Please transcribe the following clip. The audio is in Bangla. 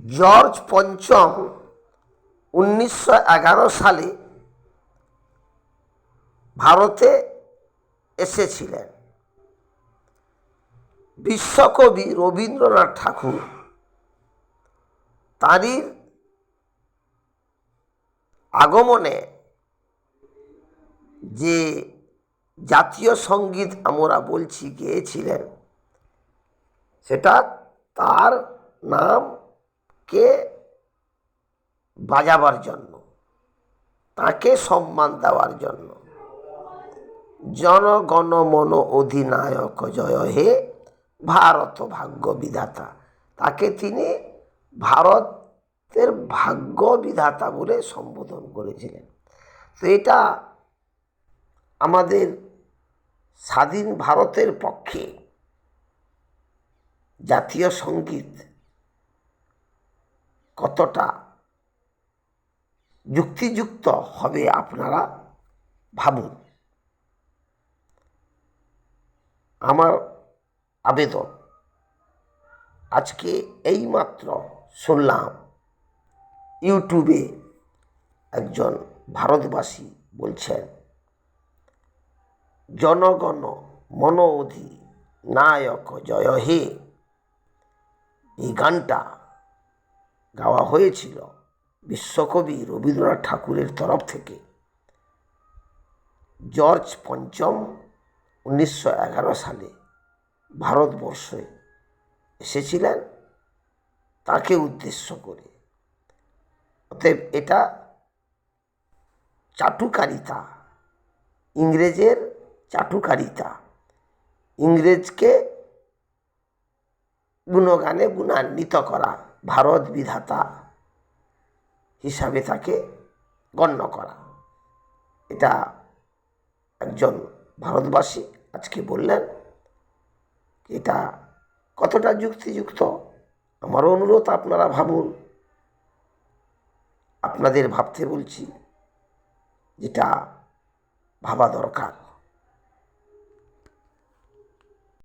জর্জ পঞ্চম 1911 সালে ভারতে এসেছিলেন। বিশ্বকবি রবীন্দ্রনাথ ঠাকুর তাঁরই আগমনে যে জাতীয় সঙ্গীত আমরা বলছি গেয়েছিলেন, সেটা তার নামকে বাজাবার জন্য, তাকে সম্মান দেওয়ার জন্য। জনগণ মন অধিনায়ক জয় হে ভারত ভাগ্য বিধাতা, তাকে তিনি ভারতের ভাগ্য বিধাতা বলে সম্বোধন করেছিলেন। তো এটা আমাদের স্বাধীন ভারতের পক্ষে জাতীয় সঙ্গীত কতটা যুক্তিযুক্ত হবে আপনারা ভাবুন। আমার আবেদন, আজকে এইমাত্র শুনলাম ইউটিউবে একজন ভারতবাসী বলছেন, জনগণ মন অধিনায়ক জয় হে, এই গানটা গাওয়া হয়েছিল বিশ্বকবি রবীন্দ্রনাথ ঠাকুরের তরফ থেকে। জর্জ পঞ্চম 1911 সালে ভারতবর্ষে এসেছিলেন তাকে উদ্দেশ্য করে। অতএব এটা চাটুকারিতা, ইংরেজের চাটুকারিতা, ইংরেজকে গুণগানে গুণান্বিত করা, ভারত বিধাতা হিসাবে তাকে গণ্য করা। এটা একজন ভারতবাসী আজকে বললেন, এটা কতটা যুক্তিযুক্ত। আমার অনুরোধ, আপনারা ভাবুন। আপনাদের ভাবতে বলছি, যেটা ভাবা দরকার।